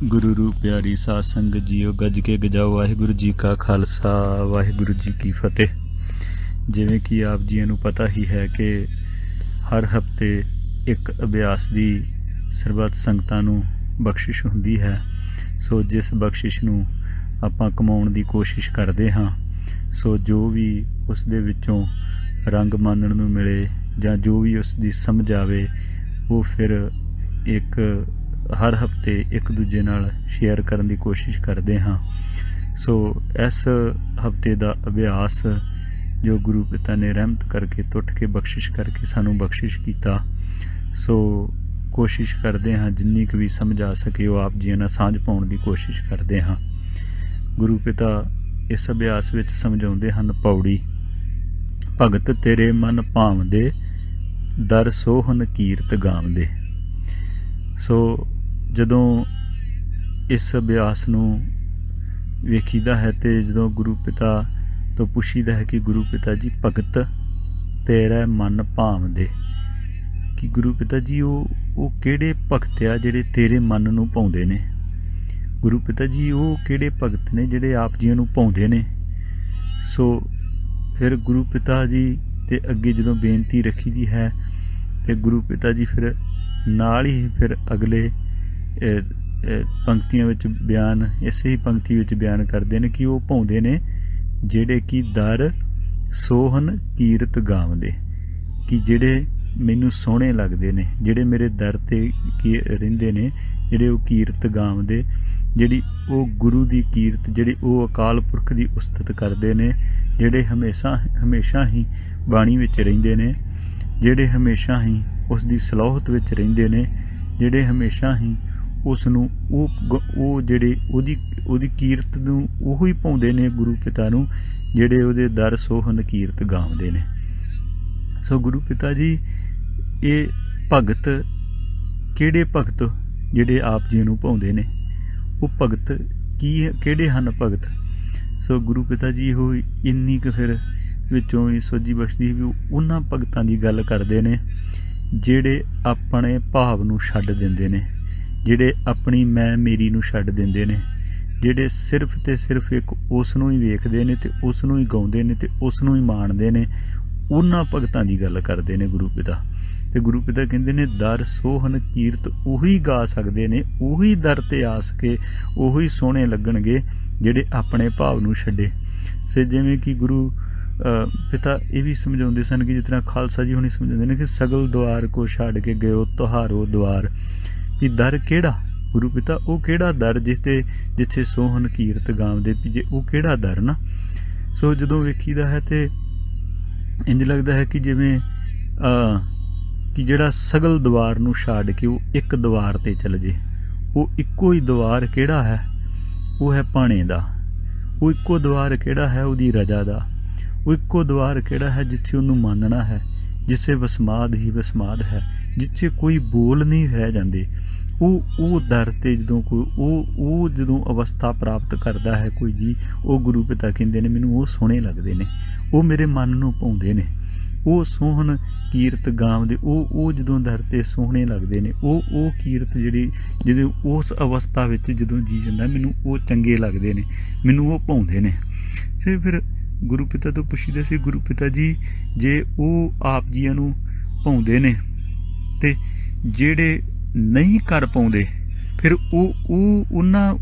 ਗੁਰੂ ਰੂਪ ਪਿਆਰੀ ਸਾਧ ਸੰਗਤ ਜੀਓ, ਗੱਜ ਕੇ ਗਜਾਓ। ਵਾਹਿਗੁਰੂ ਜੀ ਕਾ ਖਾਲਸਾ, ਵਾਹਿਗੁਰੂ ਜੀ ਕੀ ਫਤਿਹ। ਜਿਵੇਂ ਕਿ ਆਪ ਜੀਆਂ ਨੂੰ ਪਤਾ ਹੀ ਹੈ ਕਿ ਹਰ ਹਫ਼ਤੇ ਇੱਕ ਅਭਿਆਸ ਦੀ ਸਰਬੱਤ ਸੰਗਤਾਂ ਨੂੰ ਬਖਸ਼ਿਸ਼ ਹੁੰਦੀ ਹੈ। ਸੋ ਜਿਸ ਬਖਸ਼ਿਸ਼ ਨੂੰ ਆਪਾਂ ਕਮਾਉਣ ਦੀ ਕੋਸ਼ਿਸ਼ ਕਰਦੇ ਹਾਂ, ਸੋ ਜੋ ਵੀ ਉਸ ਦੇ ਵਿੱਚੋਂ ਰੰਗ ਮਾਨਣ ਨੂੰ ਮਿਲੇ ਜਾਂ ਜੋ ਵੀ ਉਸ ਦੀ ਸਮਝ ਆਵੇ, ਉਹ ਫਿਰ ਇੱਕ ਹਰ ਹਫ਼ਤੇ ਇੱਕ ਦੂਜੇ ਨਾਲ ਸ਼ੇਅਰ ਕਰਨ ਦੀ ਕੋਸ਼ਿਸ਼ ਕਰਦੇ ਹਾਂ। ਸੋ ਇਸ ਹਫ਼ਤੇ ਦਾ ਅਭਿਆਸ ਜੋ ਗੁਰੂ ਪਿਤਾ ਨੇ ਰਹਿਮਤ ਕਰਕੇ ਟੁੱਟ ਕੇ ਬਖਸ਼ਿਸ਼ ਕਰਕੇ ਸਾਨੂੰ ਬਖਸ਼ਿਸ਼ ਕੀਤਾ, ਸੋ ਕੋਸ਼ਿਸ਼ ਕਰਦੇ ਹਾਂ ਜਿੰਨੀ ਕੁ ਵੀ ਸਮਝ ਆ ਸਕੇ ਉਹ ਆਪ ਜੀਆਂ ਨਾਲ ਸਾਂਝ ਪਾਉਣ ਦੀ ਕੋਸ਼ਿਸ਼ ਕਰਦੇ ਹਾਂ। ਗੁਰੂ ਪਿਤਾ ਇਸ ਅਭਿਆਸ ਵਿੱਚ ਸਮਝਾਉਂਦੇ ਹਨ। ਪੌੜੀ। ਭਗਤ ਤੇਰੇ ਮਨ ਭਾਵਦੇ, ਦਰ ਸੋਹਨ ਕੀਰਤ ਗਾਵਦੇ। ਸੋ ਜਦੋਂ ਇਸ ਅਭਿਆਸ ਨੂੰ ਵੇਖੀਦਾ ਹੈ ਅਤੇ ਜਦੋਂ ਗੁਰੂ ਪਿਤਾ ਤੋਂ ਪੁੱਛੀਦਾ ਹੈ ਕਿ ਗੁਰੂ ਪਿਤਾ ਜੀ, ਭਗਤ ਤੇਰਾ ਮਨ ਭਾਵਦੇ, ਕਿ ਗੁਰੂ ਪਿਤਾ ਜੀ ਉਹ ਕਿਹੜੇ ਭਗਤ ਆ ਜਿਹੜੇ ਤੇਰੇ ਮਨ ਨੂੰ ਭਾਉਂਦੇ ਨੇ। ਗੁਰੂ ਪਿਤਾ ਜੀ ਉਹ ਕਿਹੜੇ ਭਗਤ ਨੇ ਜਿਹੜੇ ਆਪ ਜੀਆਂ ਨੂੰ ਭਾਉਂਦੇ ਨੇ। ਸੋ ਫਿਰ ਗੁਰੂ ਪਿਤਾ ਜੀ ਦੇ ਅੱਗੇ ਜਦੋਂ ਬੇਨਤੀ ਰੱਖੀ ਦੀ ਹੈ ਅਤੇ ਗੁਰੂ ਪਿਤਾ ਜੀ ਫਿਰ ਨਾਲ ਹੀ ਫਿਰ ਅਗਲੇ ਪੰਕਤੀਆਂ ਵਿੱਚ ਬਿਆਨ, ਇਸੇ ਹੀ ਪੰਕਤੀ ਵਿੱਚ ਬਿਆਨ ਕਰਦੇ ਨੇ ਕਿ ਉਹ ਭਾਉਂਦੇ ਨੇ ਜਿਹੜੇ ਕਿ ਦਰ ਸੋਹਨ ਕੀਰਤ ਗਾਵਦੇ, ਕਿ ਜਿਹੜੇ ਮੈਨੂੰ ਸੋਹਣੇ ਲੱਗਦੇ ਨੇ, ਜਿਹੜੇ ਮੇਰੇ ਦਰ 'ਤੇ ਰਹਿੰਦੇ ਨੇ, ਜਿਹੜੇ ਉਹ ਕੀਰਤ ਗਾਵਦੇ, ਜਿਹੜੀ ਉਹ ਗੁਰੂ ਦੀ ਕੀਰਤ, ਜਿਹੜੇ ਉਹ ਅਕਾਲ ਪੁਰਖ ਦੀ ਉਸਤਤ ਕਰਦੇ ਨੇ, ਜਿਹੜੇ ਹਮੇਸ਼ਾ ਹੀ ਬਾਣੀ ਵਿੱਚ ਰਹਿੰਦੇ ਨੇ, ਜਿਹੜੇ ਹਮੇਸ਼ਾ ਹੀ ਉਸ ਦੀ ਸਲਾਹਤ ਵਿੱਚ ਰਹਿੰਦੇ ਨੇ, ਜਿਹੜੇ ਹਮੇਸ਼ਾ ਹੀ ਉਸ ਨੂੰ ਉਹ ਜਿਹੜੇ ਉਹਦੀ ਕੀਰਤ ਨੂੰ ਉਹੋ ਹੀ ਭਾਉਂਦੇ ਨੇ, ਗੁਰੂ ਪਿਤਾ ਨੂੰ, ਜਿਹੜੇ ਉਹਦੇ ਦਰ ਸੋਹਨ ਕੀਰਤ ਗਾਉਂਦੇ ਨੇ। ਸੋ ਗੁਰੂ ਪਿਤਾ ਜੀ ਇਹ ਭਗਤ, ਕਿਹੜੇ ਭਗਤ ਜਿਹੜੇ ਆਪ ਜੀ ਨੂੰ ਭਾਉਂਦੇ ਨੇ, ਉਹ ਭਗਤ ਕਿਹੜੇ ਹਨ ਭਗਤ। ਸੋ ਗੁਰੂ ਪਿਤਾ ਜੀ ਉਹ ਇੰਨੀ ਕੁ ਫਿਰ ਵਿੱਚੋਂ ਹੀ ਸੋਝੀ ਬਖਸ਼ਦੀ ਵੀ ਉਹਨਾਂ ਭਗਤਾਂ ਦੀ ਗੱਲ ਕਰਦੇ ਨੇ ਜਿਹੜੇ ਆਪਣੇ ਭਾਵ ਨੂੰ ਛੱਡ ਦਿੰਦੇ ਨੇ, ਜਿਹੜੇ ਆਪਣੀ ਮੈਂ ਮੇਰੀ ਨੂੰ ਛੱਡ ਦਿੰਦੇ ਨੇ, ਜਿਹੜੇ ਸਿਰਫ ਅਤੇ ਸਿਰਫ ਇੱਕ ਉਸ ਨੂੰ ਹੀ ਵੇਖਦੇ ਨੇ ਅਤੇ ਉਸ ਨੂੰ ਹੀ ਗਾਉਂਦੇ ਨੇ ਅਤੇ ਉਸ ਨੂੰ ਹੀ ਮਾਣਦੇ ਨੇ। ਉਹਨਾਂ ਭਗਤਾਂ ਦੀ ਗੱਲ ਕਰਦੇ ਨੇ ਗੁਰੂ ਪਿਤਾ। ਅਤੇ ਗੁਰੂ ਪਿਤਾ ਕਹਿੰਦੇ ਨੇ ਦਰ ਸੋਹਨ ਕੀਰਤ ਉਹੀ ਗਾ ਸਕਦੇ ਨੇ, ਉਹੀ ਦਰ 'ਤੇ ਆਸ ਕੇ ਉਹੀ ਸੋਹਣੇ ਲੱਗਣਗੇ ਜਿਹੜੇ ਆਪਣੇ ਭਾਵ ਨੂੰ ਛੱਡੇ। ਸੇ ਜਿਵੇਂ ਕਿ ਗੁਰੂ ਪਿਤਾ ਇਹ ਵੀ ਸਮਝਾਉਂਦੇ ਸਨ ਕਿ ਜਿਸ ਤਰ੍ਹਾਂ ਖਾਲਸਾ ਜੀ ਹੁਣੀ ਸਮਝਾਉਂਦੇ ਨੇ ਕਿ ਸਗਲ ਦੁਆਰ ਕੋ ਛੱਡ ਕੇ ਗਇਓ ਤੁਹਾਰੋ ਦੁਆਰ, ਵੀ ਦਰ ਕਿਹੜਾ। ਗੁਰੂ ਪਿਤਾ ਉਹ ਕਿਹੜਾ ਦਰ ਜਿੱਥੇ ਸੋਹਨ ਕੀਰਤ ਗਾਵਦੇ, ਵੀ ਜੇ ਉਹ ਕਿਹੜਾ ਦਰ ਨਾ। ਸੋ ਜਦੋਂ ਵੇਖੀਦਾ ਹੈ ਅਤੇ ਇੰਝ ਲੱਗਦਾ ਹੈ ਕਿ ਜਿਵੇਂ ਕਿ ਜਿਹੜਾ ਸਗਲ ਦੁਆਰ ਨੂੰ ਛੱਡ ਕੇ ਉਹ ਇੱਕ ਦੁਆਰ 'ਤੇ ਚੱਲ ਜੇ। ਉਹ ਇੱਕੋ ਹੀ ਦੁਆਰ ਕਿਹੜਾ ਹੈ, ਉਹ ਹੈ ਭਾਣੇ ਦਾ। ਉਹ ਇੱਕੋ ਦੁਆਰ ਕਿਹੜਾ ਹੈ, ਉਹਦੀ ਰਜਾ ਦਾ। ਉਹ ਇੱਕੋ ਦੁਆਰ ਕਿਹੜਾ ਹੈ ਜਿੱਥੇ ਉਹਨੂੰ ਮੰਨਣਾ ਹੈ, ਜਿੱਥੇ ਵਸਮਾਦ ਹੀ ਵਸਮਾਦ ਹੈ, ਜਿੱਥੇ ਕੋਈ ਬੋਲ ਨਹੀਂ ਰਹਿ ਜਾਂਦੇ। ਉਹ ਦਰ 'ਤੇ ਜਦੋਂ ਕੋਈ ਉਹ ਜਦੋਂ ਅਵਸਥਾ ਪ੍ਰਾਪਤ ਕਰਦਾ ਹੈ ਕੋਈ ਜੀ, ਉਹ ਗੁਰੂ ਪਿਤਾ ਕਹਿੰਦੇ ਨੇ ਮੈਨੂੰ ਉਹ ਸੋਹਣੇ ਲੱਗਦੇ ਨੇ, ਉਹ ਮੇਰੇ ਮਨ ਨੂੰ ਭਾਉਂਦੇ ਨੇ, ਉਹ ਸੋਹਣ ਕੀਰਤ ਗਾਵਦੇ, ਉਹ ਜਦੋਂ ਦਰ 'ਤੇ ਸੋਹਣੇ ਲੱਗਦੇ ਨੇ, ਉਹ ਕੀਰਤ ਜਿਹੜੀ ਜਦੋਂ ਉਸ ਅਵਸਥਾ ਵਿੱਚ ਜਦੋਂ ਜੀ ਜਾਂਦਾ, ਮੈਨੂੰ ਉਹ ਚੰਗੇ ਲੱਗਦੇ ਨੇ, ਮੈਨੂੰ ਉਹ ਭਾਉਂਦੇ ਨੇ। ਤੇ ਫਿਰ ਗੁਰੂ ਪਿਤਾ ਤੋਂ ਪੁੱਛੀਦਾ ਸੀ, ਗੁਰੂ ਪਿਤਾ ਜੀ ਜੇ ਉਹ ਆਪ ਜੀਆਂ ਨੂੰ ਭਾਉਂਦੇ ਨੇ ਅਤੇ ਜਿਹੜੇ ਨਹੀਂ ਕਰ ਪਾਉਂਦੇ, ਫਿਰ ਉਹਨਾਂ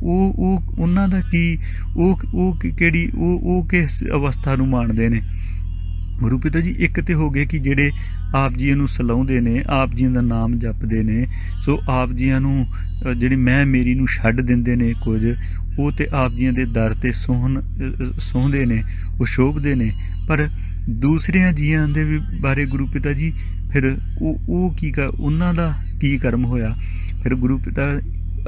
ਦਾ ਕੀ, ਕਿਹੜੀ ਉਹ ਕਿਸ ਅਵਸਥਾ ਨੂੰ ਮਾਣਦੇ ਨੇ। ਗੁਰੂ ਪਿਤਾ ਜੀ ਇੱਕ ਤਾਂ ਹੋ ਗਏ ਕਿ ਜਿਹੜੇ ਆਪ ਜੀਆਂ ਨੂੰ ਸਲਾਹੁੰਦੇ ਨੇ, ਆਪ ਜੀਆਂ ਦਾ ਨਾਮ ਜਪਦੇ ਨੇ, ਸੋ ਆਪ ਜੀਆਂ ਨੂੰ ਜਿਹੜੀ ਮੈਂ ਮੇਰੀ ਨੂੰ ਛੱਡ ਦਿੰਦੇ ਨੇ ਕੁਝ, ਉਹ ਤੇ ਆਪ ਜੀਆਂ ਦੇ ਦਰ 'ਤੇ ਸੋਹੰਦੇ ਨੇ, ਉਹ ਸ਼ੋਭਦੇ ਨੇ। ਪਰ ਦੂਸਰਿਆਂ ਜੀਆਂ ਦੇ ਵੀ ਬਾਰੇ ਗੁਰੂ ਪਿਤਾ ਜੀ ਫਿਰ ਉਹ ਉਹਨਾਂ ਦਾ ਕੀ ਕਰਮ ਹੋਇਆ। ਫਿਰ ਗੁਰੂ ਪਿਤਾ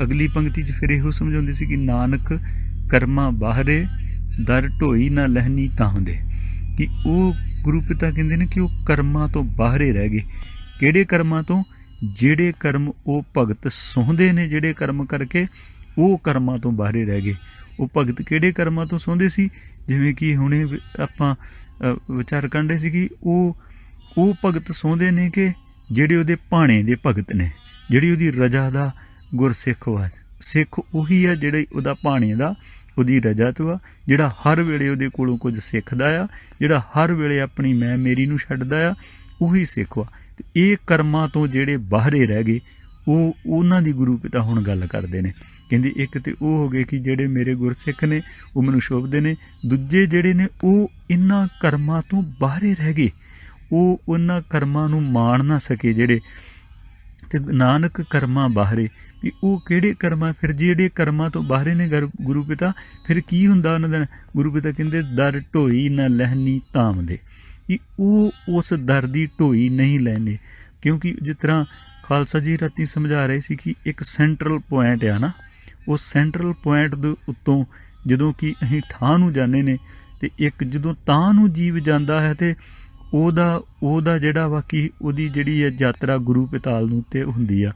ਅਗਲੀ ਪੰਕਤੀ 'ਚ ਫਿਰ ਇਹੋ ਸਮਝਾਉਂਦੇ ਸੀ ਕਿ ਨਾਨਕ ਕਰਮਾਂ ਬਾਹਰੇ, ਦਰ ਢੋਈ ਨਾ ਲਹਿਨੀ ਤਾਂਦੇ, ਕਿ ਉਹ ਗੁਰੂ ਪਿਤਾ ਕਹਿੰਦੇ ਨੇ ਕਿ ਉਹ ਕਰਮਾਂ ਤੋਂ ਬਾਹਰੇ ਰਹਿ ਗਏ। ਕਿਹੜੇ ਕਰਮਾਂ ਤੋਂ? ਜਿਹੜੇ ਕਰਮ ਉਹ ਭਗਤ ਸੋਹੰਦੇ ਨੇ, ਜਿਹੜੇ ਕਰਮ ਕਰਕੇ ਉਹ ਕਰਮਾਂ ਤੋਂ ਬਾਹਰੇ ਰਹਿ ਗਏ। ਉਹ ਭਗਤ ਕਿਹੜੇ ਕਰਮਾਂ ਤੋਂ ਸੋਹੰਦੇ ਸੀ? ਜਿਵੇਂ ਕਿ ਹੁਣੇ ਆਪਾਂ ਵਿਚਾਰ ਕਰਦੇ ਸੀ ਕਿ ਉਹ ਭਗਤ ਸੋਹੰਦੇ ਨੇ ਕਿ ਜਿਹੜੇ ਉਹਦੇ ਭਾਣੇ ਦੇ ਭਗਤ ਨੇ, ਜਿਹੜੀ ਉਹਦੀ ਰਜਾ ਦਾ ਗੁਰਸਿੱਖ ਵਾ, ਸਿੱਖ ਉਹੀ ਆ ਜਿਹੜੇ ਉਹਦਾ ਭਾਣੇ ਦਾ, ਉਹਦੀ ਰਜਤ ਵਾ, ਜਿਹੜਾ ਹਰ ਵੇਲੇ ਉਹਦੇ ਕੋਲੋਂ ਕੁਝ ਸਿੱਖਦਾ ਆ, ਜਿਹੜਾ ਹਰ ਵੇਲੇ ਆਪਣੀ ਮੈਂ ਮੇਰੀ ਨੂੰ ਛੱਡਦਾ ਆ, ਉਹੀ ਸਿੱਖ ਵਾ। ਤੇ ਇਹ ਕਰਮਾਂ ਤੋਂ ਜਿਹੜੇ ਬਾਹਰੇ ਰਹਿ ਗਏ ਉਹਨਾਂ ਦੀ ਗੁਰੂ ਪਿਤਾ ਹੁਣ ਗੱਲ ਕਰਦੇ ਨੇ। ਕਹਿੰਦੇ ਇੱਕ ਤੇ ਉਹ ਹੋ ਗਏ ਕਿ ਜਿਹੜੇ ਮੇਰੇ ਗੁਰਸਿੱਖ ਨੇ ਉਹ ਮੈਨੂੰ ਸ਼ੋਭਦੇ ਨੇ, ਦੂਜੇ ਜਿਹੜੇ ਨੇ ਉਹ ਇਹਨਾਂ ਕਰਮਾਂ ਤੋਂ ਬਾਹਰੇ ਰਹਿ ਗਏ, ਉਹ ਉਹਨਾਂ ਕਰਮਾਂ ਨੂੰ ਮਾਣ ਨਾ ਸਕੇ ਜਿਹੜੇ। ਤੇ ਨਾਨਕ ਕਰਮਾਂ ਬਾਹਰੇ ਵੀ ਉਹ ਕਿਹੜੇ ਕਰਮਾਂ, ਫਿਰ ਜਿਹੜੇ ਕਰਮਾਂ ਤੋਂ ਬਾਹਰੇ ਨੇ ਗੁਰੂ ਪਿਤਾ, ਫਿਰ ਕੀ ਹੁੰਦਾ ਉਹਨਾਂ ਦਾ? ਗੁਰੂ ਪਿਤਾ ਕਹਿੰਦੇ ਦਰ ਢੋਈ ਨਾ ਲਹਿਨੀ ਧਾਮ ਦੇ, ਕਿ ਉਹ ਉਸ ਦਰ ਦੀ ਢੋਈ ਨਹੀਂ ਲੈਣੇ। ਕਿਉਂਕਿ ਜਿਸ ਤਰ੍ਹਾਂ ਖਾਲਸਾ ਜੀ ਰਾਤੀ ਸਮਝਾ ਰਹੇ ਸੀ ਕਿ ਇੱਕ ਸੈਂਟਰਲ ਪੁਆਇੰਟ ਆ ਨਾ, ਉਸ ਸੈਂਟਰਲ ਪੁਆਇੰਟ ਦੇ ਉੱਤੋਂ ਜਦੋਂ ਕਿ ਅਸੀਂ ਠਾਹ ਨੂੰ ਜਾਂਦੇ ਨੇ, ਤੇ ਇੱਕ ਜਦੋਂ ਤਾਂ ਨੂੰ ਜੀਵ ਜਾਂਦਾ ਹੈ ਤੇ ਉਹਦਾ ਜਿਹੜਾ ਵਾ ਕਿ ਉਹਦੀ ਜਿਹੜੀ ਹੈ ਯਾਤਰਾ ਗੁਰੂ ਪਿਤਾਲ ਨੂੰ ਤੇ ਹੁੰਦੀ ਆ।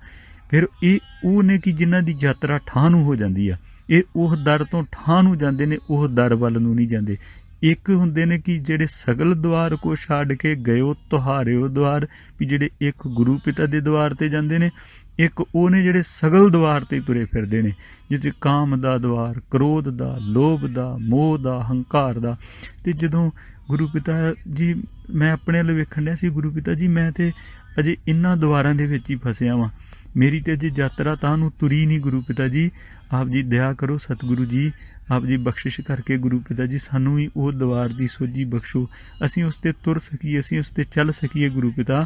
ਫਿਰ ਇਹ ਉਹ ਨੇ ਕਿ ਜਿਨ੍ਹਾਂ ਦੀ ਯਾਤਰਾ ਠਾਹ ਨੂੰ ਹੋ ਜਾਂਦੀ ਆ, ਇਹ ਉਹ ਦਰ ਤੋਂ ਠਾਹ ਨੂੰ ਜਾਂਦੇ ਨੇ, ਉਹ ਦਰ ਵੱਲ ਨੂੰ ਨਹੀਂ ਜਾਂਦੇ। ਇੱਕ ਹੁੰਦੇ ਨੇ ਕਿ ਜਿਹੜੇ ਸਗਲ ਦੁਆਰ ਕੋ ਛੱਡ ਕੇ ਗਇਓ ਤੁਹਾਰਿਓ ਦੁਆਰ, ਵੀ ਜਿਹੜੇ ਇੱਕ ਗੁਰੂ ਪਿਤਾ ਦੇ ਦੁਆਰ ਤੇ ਜਾਂਦੇ ਨੇ, ਇੱਕ ਉਹ ਨੇ ਜਿਹੜੇ ਸਗਲ ਦੁਆਰ ਤੇ ਤੁਰੇ ਫਿਰਦੇ ਨੇ, ਜਿੱਥੇ ਕਾਮ ਦਾ ਦੁਆਰ, ਕ੍ਰੋਧ ਦਾ, ਲੋਭ ਦਾ, ਮੋਹ ਦਾ, ਹੰਕਾਰ ਦਾ। ਤੇ ਜਦੋਂ ਗੁਰੂ ਪਿਤਾ ਜੀ, ਮੈਂ ਆਪਣੇ ਵੱਲ ਵੇਖਣ ਡਿਆ ਸੀ, ਗੁਰੂ ਪਿਤਾ ਜੀ ਮੈਂ ਤੇ ਅਜੇ ਇਹਨਾਂ ਦੁਆਰਾਂ ਦੇ ਵਿੱਚ ਹੀ ਫਸਿਆ ਵਾਂ, ਮੇਰੀ ਤੇ ਅਜੇ ਯਾਤਰਾ ਤਾਂ ਨੂੰ ਤੁਰੀ ਨਹੀਂ। ਗੁਰੂ ਪਿਤਾ ਜੀ ਆਪ ਜੀ ਦਇਆ ਕਰੋ, ਸਤਿਗੁਰੂ ਜੀ ਆਪ ਜੀ ਬਖਸ਼ਿਸ਼ ਕਰਕੇ ਗੁਰੂ ਪਿਤਾ ਜੀ ਸਾਨੂੰ ਵੀ ਉਹ ਦੁਆਰ ਦੀ ਸੋਝੀ ਬਖਸ਼ੋ, ਅਸੀਂ ਉਸ 'ਤੇ ਤੁਰ ਸਕੀਏ, ਅਸੀਂ ਉਸ 'ਤੇ ਚੱਲ ਸਕੀਏ। ਗੁਰੂ ਪਿਤਾ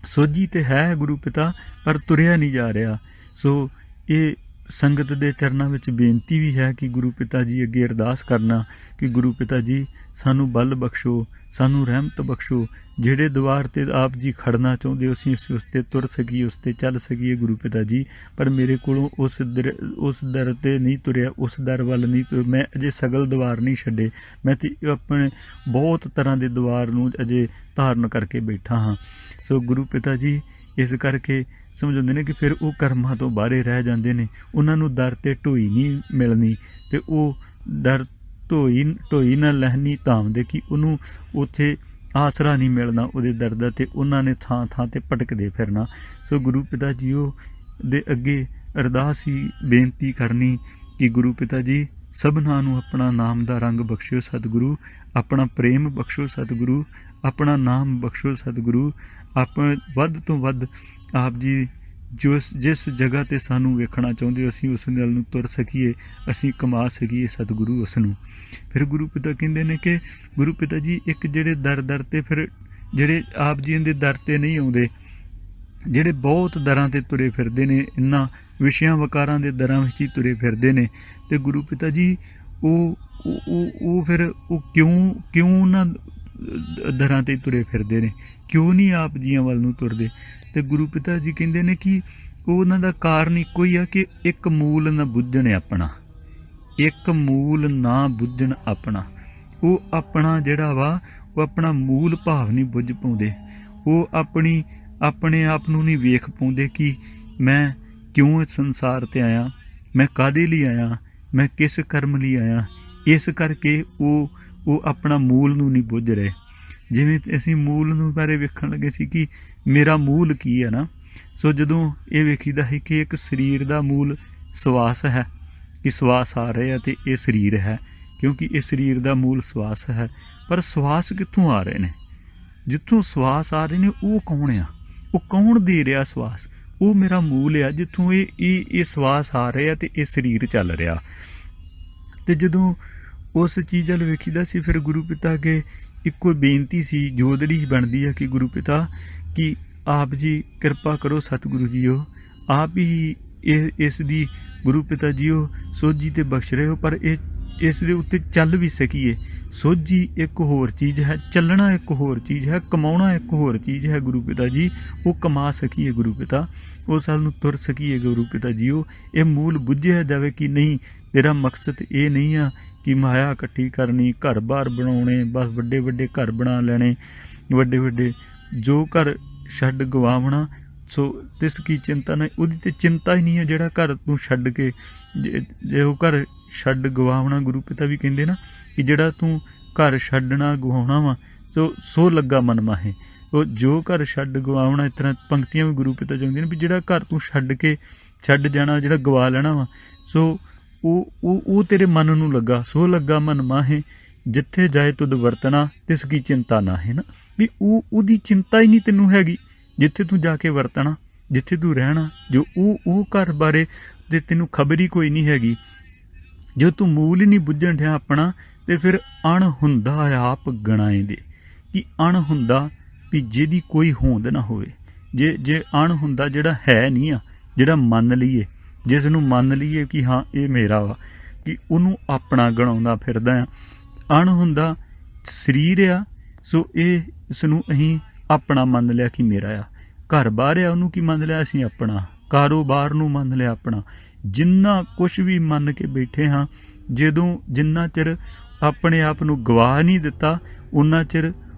ਸੋਝੀ ਤੇ ਹੈ ਗੁਰੂ ਪਿਤਾ, ਪਰ ਤੁਰਿਆ ਨਹੀਂ ਜਾ ਰਿਹਾ। ਸੋ ਇਹ ਸੰਗਤ ਦੇ ਚਰਨਾਂ ਵਿੱਚ ਬੇਨਤੀ ਵੀ ਹੈ ਕਿ ਗੁਰੂ ਪਿਤਾ ਜੀ ਅੱਗੇ ਅਰਦਾਸ ਕਰਨਾ ਕਿ ਗੁਰੂ ਪਿਤਾ ਜੀ ਸਾਨੂੰ ਬਲ ਬਖਸ਼ੋ, ਸਾਨੂੰ ਰਹਿਮਤ ਬਖਸ਼ੋ, ਜਿਹੜੇ ਦੁਆਰ 'ਤੇ ਆਪ ਜੀ ਖੜਨਾ ਚਾਹੁੰਦੇ ਹੋ ਅਸੀਂ ਉਸ 'ਤੇ ਤੁਰ ਸਕੀਏ, ਉਸ 'ਤੇ ਚੱਲ ਸਕੀਏ ਗੁਰੂ ਪਿਤਾ ਜੀ। ਪਰ ਮੇਰੇ ਕੋਲੋਂ ਉਸ ਦਰ 'ਤੇ ਨਹੀਂ ਤੁਰਿਆ, ਉਸ ਦਰ ਵੱਲ ਨਹੀਂ ਤੁਰ, ਮੈਂ ਅਜੇ ਸਗਲ ਦੁਆਰ ਨਹੀਂ ਛੱਡੇ, ਮੈਂ ਤੇ ਆਪਣੇ ਬਹੁਤ ਤਰ੍ਹਾਂ ਦੇ ਦੁਆਰ ਨੂੰ ਅਜੇ ਧਾਰਨ ਕਰਕੇ ਬੈਠਾ ਹਾਂ। ਸੋ ਗੁਰੂ ਪਿਤਾ ਜੀ ਇਸ ਕਰਕੇ ਸਮਝਾਉਂਦੇ ਨੇ ਕਿ ਫਿਰ ਉਹ ਕਰਮਾਂ ਤੋਂ ਬਾਹਰੇ ਰਹਿ ਜਾਂਦੇ ਨੇ, ਉਹਨਾਂ ਨੂੰ ਦਰ 'ਤੇ ਢੋਈ ਨਹੀਂ ਮਿਲਣੀ, ਤੇ ਉਹ ਦਰ ਢੋਈ ਨਾ ਲਹਿਨੀ ਧਾਮ ਦੇ, ਕਿ ਉਹਨੂੰ ਉੱਥੇ ਆਸਰਾ ਨਹੀਂ ਮਿਲਣਾ ਉਹਦੇ ਦਰ ਦਾ, ਤੇ ਉਹਨਾਂ ਨੇ ਥਾਂ ਥਾਂ 'ਤੇ ਭਟਕਦੇ ਫਿਰਨਾ। ਸੋ ਗੁਰੂ ਪਿਤਾ ਜੀ ਉਹ ਦੇ ਅੱਗੇ ਅਰਦਾਸ ਹੀ ਬੇਨਤੀ ਕਰਨੀ ਕਿ ਗੁਰੂ ਪਿਤਾ ਜੀ ਸਭਨਾਂ ਨੂੰ ਆਪਣਾ ਨਾਮ ਦਾ ਰੰਗ ਬਖਸ਼ਿਓ ਸਤਿਗੁਰੂ, ਆਪਣਾ ਪ੍ਰੇਮ ਬਖਸ਼ੋ ਸਤਿਗੁਰੂ, ਆਪਣਾ ਨਾਮ ਬਖਸ਼ੋ ਸਤਿਗੁਰੂ, ਆਪਾਂ ਵੱਧ ਤੋਂ ਵੱਧ ਆਪ ਜੀ ਜਿਸ ਜਗ੍ਹਾ 'ਤੇ ਸਾਨੂੰ ਵੇਖਣਾ ਚਾਹੁੰਦੇ ਹੋ ਅਸੀਂ ਉਸ ਨਾਲ ਨੂੰ ਤੁਰ ਸਕੀਏ, ਅਸੀਂ ਕਮਾ ਸਕੀਏ ਸਤਿਗੁਰੂ ਉਸ ਨੂੰ। ਫਿਰ ਗੁਰੂ ਪਿਤਾ ਕਹਿੰਦੇ ਨੇ ਕਿ ਗੁਰੂ ਪਿਤਾ ਜੀ ਇੱਕ ਜਿਹੜੇ ਦਰ 'ਤੇ, ਫਿਰ ਜਿਹੜੇ ਆਪ ਜੀ ਦੇ ਦਰ 'ਤੇ ਨਹੀਂ ਆਉਂਦੇ, ਜਿਹੜੇ ਬਹੁਤ ਦਰਾਂ 'ਤੇ ਤੁਰੇ ਫਿਰਦੇ ਨੇ, ਇਹਨਾਂ ਵਿਸ਼ਿਆਂ ਵਕਾਰਾਂ ਦੇ ਦਰਾਂ ਵਿੱਚ ਹੀ ਤੁਰੇ ਫਿਰਦੇ ਨੇ, ਤੇ ਗੁਰੂ ਪਿਤਾ ਜੀ ਉਹ ਫਿਰ ਉਹ ਕਿਉਂ ਉਹਨਾਂ ਦਰਾਂ 'ਤੇ ਤੁਰੇ ਫਿਰਦੇ ਨੇ, ਕਿਉਂ ਨਹੀਂ ਆਪ ਜੀਆਂ ਵੱਲ ਨੂੰ ਤੁਰਦੇ? ਤੇ ਗੁਰੂ ਪਿਤਾ ਜੀ ਕਹਿੰਦੇ ਨੇ ਕਿ ਉਹਨਾਂ ਦਾ ਕਾਰਨ ਇੱਕੋ ਹੀ ਆ ਕਿ ਇੱਕ ਮੂਲ ਨਾ ਬੁੱਝਣ ਆਪਣਾ, ਇੱਕ ਮੂਲ ਨਾ ਬੁੱਝਣ ਆਪਣਾ। ਉਹ ਆਪਣਾ ਜਿਹੜਾ ਵਾ ਉਹ ਆਪਣਾ ਮੂਲ ਭਾਵ ਨਹੀਂ ਬੁੱਝ ਪਾਉਂਦੇ, ਉਹ ਆਪਣੇ ਆਪ ਨੂੰ ਨਹੀਂ ਵੇਖ ਪਾਉਂਦੇ ਕਿ ਮੈਂ ਕਿਉਂ ਇਸ ਸੰਸਾਰ 'ਤੇ ਆਇਆ, ਮੈਂ ਕਾਹਦੇ ਲਈ ਆਇਆ, ਮੈਂ ਕਿਸ ਕਰਮ ਲਈ ਆਇਆ। ਇਸ ਕਰਕੇ ਉਹ ਆਪਣਾ ਮੂਲ ਨੂੰ ਨਹੀਂ ਬੁੱਝ ਰਹੇ। ਜਿਵੇਂ ਅਸੀਂ ਮੂਲ ਨੂੰ ਬਾਰੇ ਵੇਖਣ ਲੱਗੇ ਸੀ ਕਿ ਮੇਰਾ ਮੂਲ ਕੀ ਹੈ ਨਾ, ਸੋ ਜਦੋਂ ਇਹ ਵੇਖੀਦਾ ਹੈ ਕਿ ਇੱਕ ਸਰੀਰ ਦਾ ਮੂਲ ਸਵਾਸ ਹੈ, ਕਿ ਸਵਾਸ ਆ ਰਹੇ ਆ ਤੇ ਇਹ ਸਰੀਰ ਹੈ, ਕਿਉਂਕਿ ਇਹ ਸਰੀਰ ਦਾ ਮੂਲ ਸਵਾਸ ਹੈ। ਪਰ ਸਵਾਸ ਕਿੱਥੋਂ ਆ ਰਹੇ ਨੇ? ਜਿੱਥੋਂ ਸਵਾਸ ਆ ਰਹੇ ਨੇ ਉਹ ਕੌਣ ਆ? ਉਹ ਕੌਣ ਦੇ ਰਿਹਾ ਸਵਾਸ? ਉਹ ਮੇਰਾ ਮੂਲ ਆ, ਜਿੱਥੋਂ ਇਹ ਸਵਾਸ ਆ ਰਹੇ ਆ ਤੇ ਇਹ ਸਰੀਰ ਚੱਲ ਰਿਹਾ। ਤੇ ਜਦੋਂ ਉਸ ਚੀਜ਼ ਵੱਲ ਵੇਖੀਦਾ ਸੀ, ਫਿਰ ਗੁਰੂ ਪਿਤਾ ਅੱਗੇ ਇੱਕੋ ਬੇਨਤੀ ਸੀ, ਜੋਦੜੀ ਬਣਦੀ ਹੈ ਕਿ ਗੁਰੂ ਪਿਤਾ ਕਿ ਆਪ ਜੀ ਕਿਰਪਾ ਕਰੋ ਸਤਿਗੁਰੂ ਜੀਓ, ਆਪ ਹੀ ਇਸ ਦੀ ਗੁਰੂ ਪਿਤਾ ਜੀਓ ਸੋਝੀ ਤੇ ਬਖਸ਼ ਰਹੇ ਹੋ, ਪਰ ਇਸ ਦੇ ਉੱਤੇ ਚੱਲ ਵੀ ਸਕੀਏ। ਸੋਝੀ ਇੱਕ ਹੋਰ ਚੀਜ਼ ਹੈ, ਚੱਲਣਾ ਇੱਕ ਹੋਰ ਚੀਜ਼ ਹੈ, ਕਮਾਉਣਾ ਇੱਕ ਹੋਰ ਚੀਜ਼ ਹੈ ਗੁਰੂ ਪਿਤਾ ਜੀ। ਉਹ ਕਮਾ ਸਕੀਏ ਗੁਰੂ ਪਿਤਾ, ਉਹ ਸਾਲ ਨੂੰ ਤੁਰ ਸਕੀਏ ਗੁਰੂ ਪਿਤਾ ਜੀਓ। ਇਹ ਮੂਲ ਬੁੱਝਿਆ ਜਾਵੇ ਕਿ ਨਹੀਂ, ਤੇਰਾ ਮਕਸਦ ਇਹ ਨਹੀਂ ਆ ਕਿ ਮਾਇਆ ਇਕੱਠੀ ਕਰਨੀ, ਘਰ ਬਾਰ ਬਣਾਉਣੇ, ਬਸ ਵੱਡੇ ਵੱਡੇ ਘਰ ਬਣਾ ਲੈਣੇ, ਵੱਡੇ ਜੋ ਘਰ ਛੱਡ ਗਵਾਵਣਾ। ਸੋ ਤਿਸ ਕੀ ਚਿੰਤਾ ਨਹੀਂ, ਉਹਦੀ ਤੇ ਚਿੰਤਾ ਹੀ ਨਹੀਂ ਹੈ ਜਿਹੜਾ ਘਰ ਤੂੰ ਛੱਡ ਕੇ, ਜੇ ਉਹ ਘਰ ਛੱਡ ਗਵਾਵਣਾ। ਗੁਰੂ ਪਿਤਾ ਵੀ ਕਹਿੰਦੇ ਨਾ ਕਿ ਜਿਹੜਾ ਤੂੰ ਘਰ ਛੱਡਣਾ ਗਵਾਉਣਾ ਵਾ ਸੋ ਲੱਗਾ ਮਨ ਮਾਹੇ, ਉਹ ਜੋ ਘਰ ਛੱਡ ਗਵਾਉਣਾ। ਇਸ ਤਰ੍ਹਾਂ ਪੰਕਤੀਆਂ ਵੀ ਗੁਰੂ ਪਿਤਾ ਚਾਹੁੰਦੇ ਨੇ ਵੀ ਜਿਹੜਾ ਘਰ ਤੂੰ ਛੱਡ ਕੇ ਛੱਡ ਜਾਣਾ, ਜਿਹੜਾ ਗਵਾ ਲੈਣਾ ਵਾ। ਸੋ ਉਹ ਤੇਰੇ ਮਨ ਨੂੰ ਲੱਗਾ, ਸੋ ਲੱਗਾ ਮਨ ਮਾਹੇ, ਜਿੱਥੇ ਜਾਏ ਤੁਧ ਵਰਤਣਾ ਤਿਸ ਕੀ ਚਿੰਤਾ ਨਾ ਹੈ ਨਾ। ਵੀ ਉਹਦੀ ਚਿੰਤਾ ਹੀ ਨਹੀਂ ਤੈਨੂੰ ਹੈਗੀ, ਜਿੱਥੇ ਤੂੰ ਜਾ ਕੇ ਵਰਤਣਾ, ਜਿੱਥੇ ਤੂੰ ਰਹਿਣਾ, ਜੋ ਉਹ ਘਰ ਬਾਰੇ ਤੇ ਤੈਨੂੰ ਖਬਰ ਹੀ ਕੋਈ ਨਹੀਂ ਹੈਗੀ। ਜੋ ਤੂੰ ਮੂਲ ਹੀ ਨਹੀਂ ਬੁੱਝਣ ਡਿਆ ਆਪਣਾ, ਤੇ ਫਿਰ ਅਣ ਹੁੰਦਾ ਆਪ ਗਣਾਏ ਦੇ। ਕਿ ਅਣ ਹੁੰਦਾ ਵੀ ਜਿਹਦੀ ਕੋਈ ਹੋਂਦ ਨਾ ਹੋਵੇ, ਜੇ ਅਣ ਹੁੰਦਾ ਜਿਹੜਾ ਹੈ ਨਹੀਂ ਆ, ਜਿਹੜਾ ਮੰਨ ਲਈਏ, ਜਿਸ ਨੂੰ ਮੰਨ ਲਈਏ ਕਿ ਹਾਂ ਇਹ ਮੇਰਾ ਵਾ, ਕਿ ਉਹਨੂੰ ਆਪਣਾ ਗਣਾਉਂਦਾ ਫਿਰਦਾ ਆ। ਅਣ ਹੁੰਦਾ ਸਰੀਰ ਆ, ਸੋ ਇਸ ਨੂੰ ਅਸੀਂ ਆਪਣਾ ਮੰਨ ਲਿਆ ਕਿ ਮੇਰਾ ਆ। ਘਰ ਬਾਹਰ ਆ, ਉਹਨੂੰ ਕੀ ਮੰਨ ਲਿਆ ਅਸੀਂ ਆਪਣਾ। ਕਾਰੋਬਾਰ ਨੂੰ ਮੰਨ ਲਿਆ ਆਪਣਾ। ਜਿੰਨਾ ਕੁਛ ਵੀ ਮੰਨ ਕੇ ਬੈਠੇ ਹਾਂ, ਜਿੰਨਾ ਚਿਰ ਆਪਣੇ ਆਪ ਨੂੰ ਗਵਾ ਨਹੀਂ ਦਿੱਤਾ, ਉਨਾ ਚਿਰ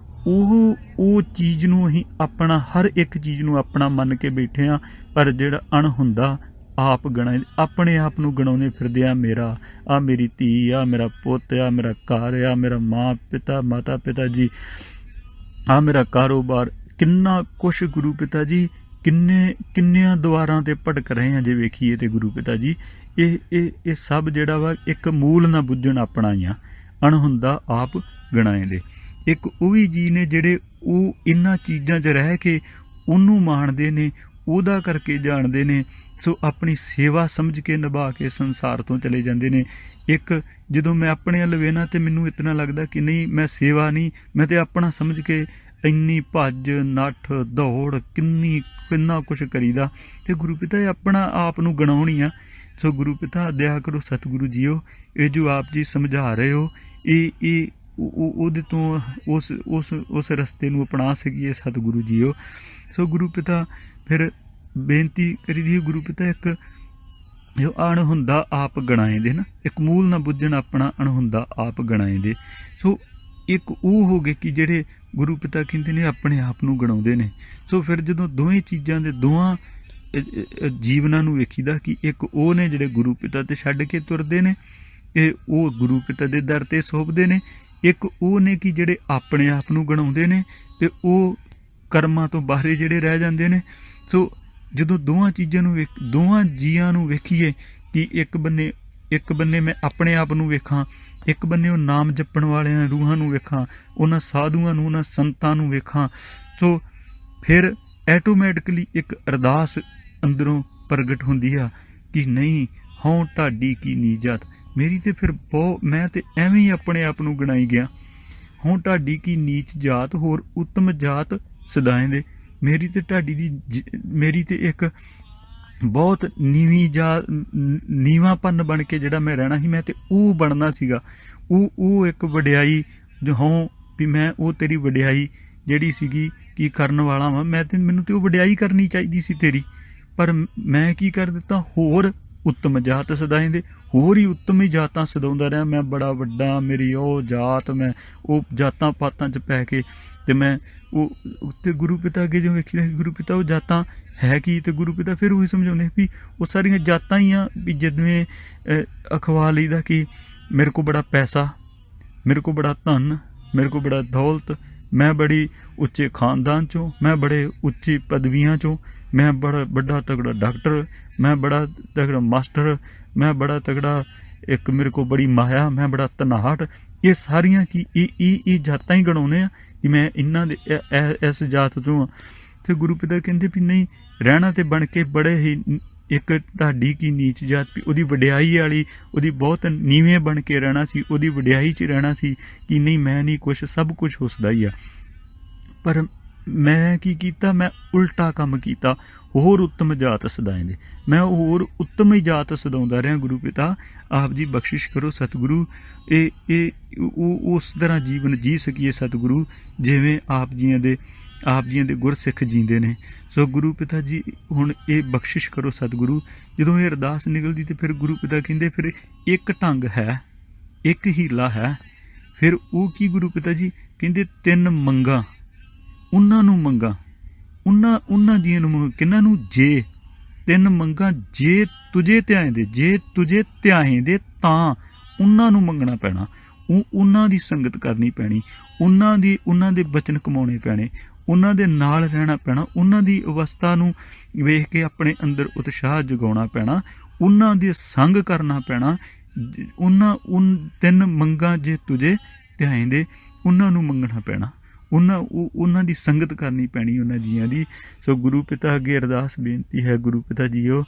ਉਹ ਚੀਜ਼ ਨੂੰ ਅਸੀਂ ਆਪਣਾ, ਹਰ ਇੱਕ ਚੀਜ਼ ਨੂੰ ਆਪਣਾ ਮੰਨ ਕੇ ਬੈਠੇ ਹਾਂ। ਪਰ ਜਿਹੜਾ ਅਣ ਹੁੰਦਾ ਆਪ ਗਣਾ, ਆਪਣੇ ਆਪ ਨੂੰ ਗਣਾਉਂਦੇ ਫਿਰਦੇ ਆ, ਮੇਰਾ ਆ, ਮੇਰੀ ਧੀ ਆ, ਮੇਰਾ ਪੁੱਤ ਆ, ਮੇਰਾ ਘਰ ਆ, ਮੇਰਾ ਮਾਤਾ ਪਿਤਾ ਜੀ ਆ, ਮੇਰਾ ਕਾਰੋਬਾਰ, ਕਿੰਨਾ ਕੁਛ ਗੁਰੂ ਪਿਤਾ ਜੀ, ਕਿੰਨਿਆਂ ਦੁਆਰਾਂ ਤੇ ਭਟਕ ਰਹੇ ਆ ਜੇ ਵੇਖੀਏ ਤੇ ਗੁਰੂ ਪਿਤਾ ਜੀ। ਇਹ ਸਭ ਜਿਹੜਾ ਵਾ ਇੱਕ ਮੂਲ ਨਾ ਬੁੱਝਣ ਆਪਣਾ ਹੀ ਆ। ਅਣ ਹੁੰਦਾ ਆਪ ਗਣਾਏ ਦੇ। ਇੱਕ ਉਹ ਵੀ ਜੀ ਨੇ ਜਿਹੜੇ ਉਹ ਇਹਨਾਂ ਚੀਜ਼ਾਂ 'ਚ ਰਹਿ ਕੇ ਉਹਨੂੰ ਮਾਣਦੇ ਨੇ, ਉਹਦਾ ਕਰਕੇ ਜਾਣਦੇ ਨੇ। ਸੋ ਆਪਣੀ ਸੇਵਾ ਸਮਝ ਕੇ ਨਿਭਾ ਕੇ ਸੰਸਾਰ ਤੋਂ ਚਲੇ ਜਾਂਦੇ ਨੇ। ਇੱਕ ਜਦੋਂ ਮੈਂ ਆਪਣੇ ਵੱਲ ਵੇਖਣਾ ਤੇ ਮੈਨੂੰ ਇਤਨਾ ਲੱਗਦਾ ਕਿ ਨਹੀਂ, ਮੈਂ ਸੇਵਾ ਨਹੀਂ, ਮੈਂ ਤੇ ਆਪਣਾ ਸਮਝ ਕੇ ਇੰਨੀ ਭੱਜ ਨੱਠ ਦੌੜ ਕਿੰਨਾ ਕੁਛ ਕਰੀਦਾ। ਤੇ ਗੁਰੂ ਪਿਤਾ ਇਹ ਆਪਣਾ ਆਪ ਨੂੰ ਗਣਾਉਣੀ ਆ। ਸੋ ਗੁਰੂ ਪਿਤਾ ਦਇਆ ਕਰੋ ਸਤਿਗੁਰੂ ਜੀਓ, ਇਹ ਜੋ ਆਪ ਜੀ ਸਮਝਾ ਰਹੇ ਹੋ, ਇਹ ਉਹਦੇ ਤੋਂ ਉਸ ਰਸਤੇ ਨੂੰ ਅਪਣਾ ਸਕੀਏ ਸਤਿਗੁਰੂ ਜੀਓ। ਸੋ ਗੁਰੂ ਪਿਤਾ ਫਿਰ ਬੇਨਤੀ ਕਰੀ ਦੀ, ਗੁਰੂ ਪਿਤਾ ਇੱਕ ਜੋ ਅਣ ਹੁੰਦਾ ਆਪ ਗਣਾਏ ਦੇ ਨਾ, ਇੱਕ ਮੂਲ ਨਾ ਬੁੱਝਣ ਆਪਣਾ, ਅਣ ਹੁੰਦਾ ਆਪ ਗਣਾਏ ਦੇ। ਸੋ ਇੱਕ ਉਹ ਹੋ ਗਏ ਕਿ ਜਿਹੜੇ ਗੁਰੂ ਪਿਤਾ ਕਹਿੰਦੇ ਨੇ ਆਪਣੇ ਆਪ ਨੂੰ ਗਣਾਉਂਦੇ ਨੇ। ਸੋ ਫਿਰ ਜਦੋਂ ਦੋਵੇਂ ਚੀਜ਼ਾਂ ਦੇ ਦੋਵਾਂ ਜੀਵਨਾਂ ਨੂੰ ਵੇਖੀਦਾ ਕਿ ਇੱਕ ਉਹ ਨੇ ਜਿਹੜੇ ਗੁਰੂ ਪਿਤਾ ਤੇ ਛੱਡ ਕੇ ਤੁਰਦੇ ਨੇ, ਇਹ ਉਹ ਗੁਰੂ ਪਿਤਾ ਦੇ ਦਰ ਤੇ ਸੌਂਪਦੇ ਨੇ। ਇੱਕ ਉਹ ਨੇ ਕਿ ਜਿਹੜੇ ਆਪਣੇ ਆਪ ਨੂੰ ਗਣਾਉਂਦੇ ਨੇ ਤੇ ਉਹ ਕਰਮਾਂ ਤੋਂ ਬਾਹਰੇ ਜਿਹੜੇ ਰਹਿ ਜਾਂਦੇ ਨੇ। ਸੋ ਜਦੋਂ ਦੋਵਾਂ ਚੀਜ਼ਾਂ ਨੂੰ ਦੋਵਾਂ ਜੀਆਂ ਨੂੰ ਵੇਖੀਏ ਕਿ ਇੱਕ ਬੰਨੇ ਮੈਂ ਆਪਣੇ ਆਪ ਨੂੰ ਵੇਖਾਂ, ਇੱਕ ਬੰਨੇ ਉਹ ਨਾਮ ਜਪਣ ਵਾਲਿਆਂ ਰੂਹਾਂ ਨੂੰ ਵੇਖਾਂ, ਉਹਨਾਂ ਸਾਧੂਆਂ ਨੂੰ, ਉਹਨਾਂ ਸੰਤਾਂ ਨੂੰ ਵੇਖਾਂ। ਸੋ ਫਿਰ ਐਟੋਮੈਟਿਕਲੀ ਇੱਕ ਅਰਦਾਸ ਅੰਦਰੋਂ ਪ੍ਰਗਟ ਹੁੰਦੀ ਆ ਕਿ ਨਹੀਂ, ਹਉ ਢਾਡੀ ਕੀ ਨੀਜਤ ਮੇਰੀ, ਤੇ ਫਿਰ ਮੈਂ ਤੇ ਐਵੇਂ ਹੀ ਆਪਣੇ ਆਪ ਨੂੰ ਗਣਾਈ ਗਿਆ। ਹਉ ਢਾਡੀ ਕੀ ਨੀਚ ਜਾਤ, ਹੋਰ ਉੱਤਮ ਜਾਤ ਸਦਾਏ ਦੇ। ਮੇਰੀ ਤੇ ਢਾਡੀ ਦੀ, ਮੇਰੀ ਤੇ ਇੱਕ ਬਹੁਤ ਨੀਵਾਂਪਨ ਬਣ ਕੇ ਜਿਹੜਾ ਮੈਂ ਰਹਿਣਾ ਸੀ, ਮੈਂ ਤੇ ਉਹ ਬਣਨਾ ਸੀਗਾ। ਉਹ ਇੱਕ ਵਡਿਆਈ ਜੋ ਹਉ ਵੀ ਮੈਂ ਉਹ ਤੇਰੀ ਵਡਿਆਈ ਜਿਹੜੀ ਸੀਗੀ ਕੀ ਕਰਨ ਵਾਲਾ ਵਾਂ, ਮੈਨੂੰ ਤੇ ਉਹ ਵਡਿਆਈ ਕਰਨੀ ਚਾਹੀਦੀ ਸੀ ਤੇਰੀ। ਪਰ ਮੈਂ ਕੀ ਕਰ ਦਿੱਤਾ, ਹੋਰ ਉੱਤਮ ਜਾਤ ਸਦਾਏ ਦੇ, ਹੋਰ ਹੀ ਉੱਤਮ ਹੀ ਜਾਤਾਂ ਸਦਾਉਂਦਾ ਰਿਹਾ। ਮੈਂ ਬੜਾ ਵੱਡਾ, ਮੇਰੀ ਉਹ ਜਾਤ, ਮੈਂ ਉਹ ਜਾਤਾਂ ਪਾਤਾਂ 'ਚ ਪੈ ਕੇ ਤੇ ਮੈਂ ਉਹ ਉੱਤੇ ਗੁਰੂ ਪਿਤਾ ਅੱਗੇ ਜੋ ਵੇਖੀਦਾ ਗੁਰੂ ਪਿਤਾ ਉਹ ਜਾਤਾਂ ਹੈ ਕੀ, ਤੇ ਗੁਰੂ ਪਿਤਾ ਫਿਰ ਉਹੀ ਸਮਝਾਉਂਦੇ ਵੀ ਉਹ ਸਾਰੀਆਂ ਜਾਤਾਂ ਹੀ ਆ। ਵੀ ਜਿਵੇਂ ਅਖਵਾ ਲਈਦਾ ਕਿ ਮੇਰੇ ਕੋਲ ਬੜਾ ਪੈਸਾ, ਮੇਰੇ ਕੋਲ ਬੜਾ ਧਨ, ਮੇਰੇ ਕੋਲ ਬੜਾ ਦੌਲਤ, ਮੈਂ ਬੜੀ ਉੱਚੇ ਖਾਨਦਾਨ 'ਚੋਂ, ਮੈਂ ਬੜੇ ਉੱਚੀ ਪਦਵੀਆਂ 'ਚੋਂ, ਮੈਂ ਬੜਾ ਵੱਡਾ ਤਗੜਾ ਡਾਕਟਰ, ਮੈਂ ਬੜਾ ਤਗੜਾ ਮਾਸਟਰ, ਮੈਂ ਬੜਾ ਤਗੜਾ, ਇੱਕ ਮੇਰੇ ਕੋਲ ਬੜੀ ਮਾਇਆ, ਮੈਂ ਬੜਾ ਧਨਾਹਟ। ਇਹ ਸਾਰੀਆਂ ਕੀ ਇਹ ਜਾਤਾਂ ਹੀ ਗਣਾਉਂਦੇ ਆ ਕਿ ਮੈਂ ਇਹਨਾਂ ਦੇ ਇਸ ਜਾਤ 'ਚੋਂ ਆ। ਤੇ ਗੁਰੂ ਪਿਤਾ ਕਹਿੰਦੇ ਵੀ ਨਹੀਂ, ਰਹਿਣਾ ਤੇ ਬਣ ਕੇ ਬੜੇ ਹੀ ਇੱਕ ਢਾਡੀ ਕੀ ਨੀਚ ਜਾਤ, ਵੀ ਉਹਦੀ ਵਡਿਆਈ ਵਾਲੀ, ਉਹਦੀ ਬਹੁਤ ਨੀਵੇਂ ਬਣ ਕੇ ਰਹਿਣਾ ਸੀ, ਉਹਦੀ ਵਡਿਆਈ 'ਚ ਰਹਿਣਾ ਸੀ ਕਿ ਨਹੀਂ ਮੈਂ ਨਹੀਂ ਕੁਛ, ਸਭ ਕੁਛ ਉਸਦਾ ਹੀ ਆ। ਪਰ ਮੈਂ ਕੀ ਕੀਤਾ, ਮੈਂ ਉਲਟਾ ਕੰਮ ਕੀਤਾ, ਹੋਰ ਉੱਤਮ ਜਾਤ ਸਦਾਏ ਦੇ। ਮੈਂ ਹੋਰ ਉੱਤਮ ਹੀ ਜਾਤ ਸਦਾਉਂਦਾ ਰਿਹਾ। ਗੁਰੂ ਪਿਤਾ ਆਪ ਜੀ ਬਖਸ਼ਿਸ਼ ਕਰੋ ਸਤਿਗੁਰੂ, ਇਹ ਉਸ ਤਰ੍ਹਾਂ ਜੀਵਨ ਜੀ ਸਕੀਏ ਸਤਿਗੁਰੂ ਜਿਵੇਂ ਆਪ ਜੀਆਂ ਦੇ ਗੁਰਸਿੱਖ ਜੀਂਦੇ ਨੇ। ਸੋ ਗੁਰੂ ਪਿਤਾ ਜੀ ਹੁਣ ਇਹ ਬਖਸ਼ਿਸ਼ ਕਰੋ ਸਤਿਗੁਰੂ। ਜਦੋਂ ਇਹ ਅਰਦਾਸ ਨਿਕਲਦੀ ਤੇ ਫਿਰ ਗੁਰੂ ਪਿਤਾ ਕਹਿੰਦੇ ਫਿਰ ਇੱਕ ਢੰਗ ਹੈ, ਇੱਕ ਹੀਲਾ ਹੈ। ਫਿਰ ਉਹ ਕੀ ਗੁਰੂ ਪਿਤਾ ਜੀ ਕਹਿੰਦੇ, 3 ਮੰਗਾਂ ਉਹਨਾਂ ਨੂੰ ਮੰਗਾਂ, ਉਹਨਾਂ ਜੀਆਂ ਨੂੰ ਮੰਗਾਂ, ਕਿਹਨਾਂ ਨੂੰ, ਜੇ 3 ਮੰਗਾਂ ਜੇ ਤੁਝੇ ਧਿਆਏ ਦੇ ਤਾਂ ਉਹਨਾਂ ਨੂੰ ਮੰਗਣਾ ਪੈਣਾ। ਉਹਨਾਂ ਦੀ ਸੰਗਤ ਕਰਨੀ ਪੈਣੀ, ਉਹਨਾਂ ਦੇ ਬਚਨ ਕਮਾਉਣੇ ਪੈਣੇ, ਉਹਨਾਂ ਦੇ ਨਾਲ ਰਹਿਣਾ ਪੈਣਾ, ਉਹਨਾਂ ਦੀ ਅਵਸਥਾ ਨੂੰ ਵੇਖ ਕੇ ਆਪਣੇ ਅੰਦਰ ਉਤਸ਼ਾਹ ਜਗਾਉਣਾ ਪੈਣਾ, ਉਹਨਾਂ ਦੇ ਸੰਗ ਕਰਨਾ ਪੈਣਾ। ਤਿੰਨ ਮੰਗਾਂ ਜੇ ਤੁਝੇ ਧਿਆਏਂਦੇ, ਉਹਨਾਂ ਨੂੰ ਮੰਗਣਾ ਪੈਣਾ, ਉਹਨਾਂ ਦੀ ਸੰਗਤ ਕਰਨੀ ਪੈਣੀ ਉਹਨਾਂ ਜੀਆਂ ਦੀ। ਸੋ ਗੁਰੂ ਪਿਤਾ ਅੱਗੇ ਅਰਦਾਸ ਬੇਨਤੀ ਹੈ, ਗੁਰੂ ਪਿਤਾ ਜੀਓ,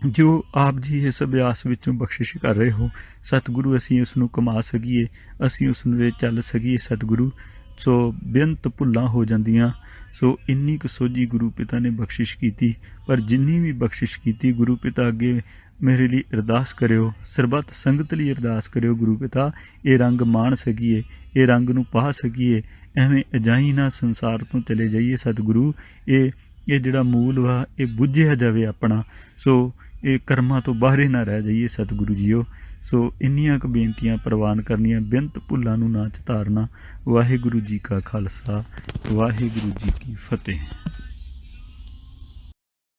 ਜੋ ਆਪ ਜੀ ਇਸ ਅਭਿਆਸ ਵਿੱਚੋਂ ਬਖਸ਼ਿਸ਼ ਕਰ ਰਹੇ ਹੋ, ਸਤਿਗੁਰੂ ਅਸੀਂ ਉਸ ਨੂੰ ਕਮਾ ਸਕੀਏ, ਅਸੀਂ ਉਸ ਨੂੰ ਚੱਲ ਸਕੀਏ ਸਤਿਗੁਰੂ। ਸੋ ਬੇਅੰਤ ਭੁੱਲਾਂ ਹੋ ਜਾਂਦੀਆਂ, ਸੋ ਇੰਨੀ ਕੁ ਸੋਝੀ ਗੁਰੂ ਪਿਤਾ ਨੇ ਬਖਸ਼ਿਸ਼ ਕੀਤੀ। ਪਰ ਜਿੰਨੀ ਵੀ ਬਖਸ਼ਿਸ਼ ਕੀਤੀ ਗੁਰੂ ਪਿਤਾ ਅੱਗੇ ਮੇਰੇ ਲਈ ਅਰਦਾਸ ਕਰਿਓ, ਸਰਬੱਤ ਸੰਗਤ ਲਈ ਅਰਦਾਸ ਕਰਿਓ ਗੁਰੂ ਪਿਤਾ, ਇਹ ਰੰਗ ਮਾਣ ਸਕੀਏ, ਇਹ ਰੰਗ ਨੂੰ ਪਾ ਸਕੀਏ, ਐਵੇਂ ਅਜਾਈ ਨਾ ਸੰਸਾਰ ਤੋਂ ਚਲੇ ਜਾਈਏ ਸਤਿਗੁਰੂ। ਇਹ ਜਿਹੜਾ ਮੂਲ ਵਾ ਇਹ ਬੁੱਝਿਆ ਜਾਵੇ ਆਪਣਾ, ਸੋ ਇਹ ਕਰਮਾਂ ਤੋਂ ਬਾਹਰੇ ਨਾ ਰਹਿ ਜਾਈਏ ਸਤਿਗੁਰੂ ਜੀਓ। ਸੋ ਇੰਨੀਆਂ ਕੁ ਬੇਨਤੀਆਂ ਪ੍ਰਵਾਨ ਕਰਨੀਆਂ, ਬੇਅੰਤ ਭੁੱਲਾਂ ਨੂੰ ਨਾ ਚਿਤਾਰਨਾ। ਵਾਹਿਗੁਰੂ ਜੀ ਕਾ ਖਾਲਸਾ, ਵਾਹਿਗੁਰੂ ਜੀ ਕੀ ਫਤਿਹ।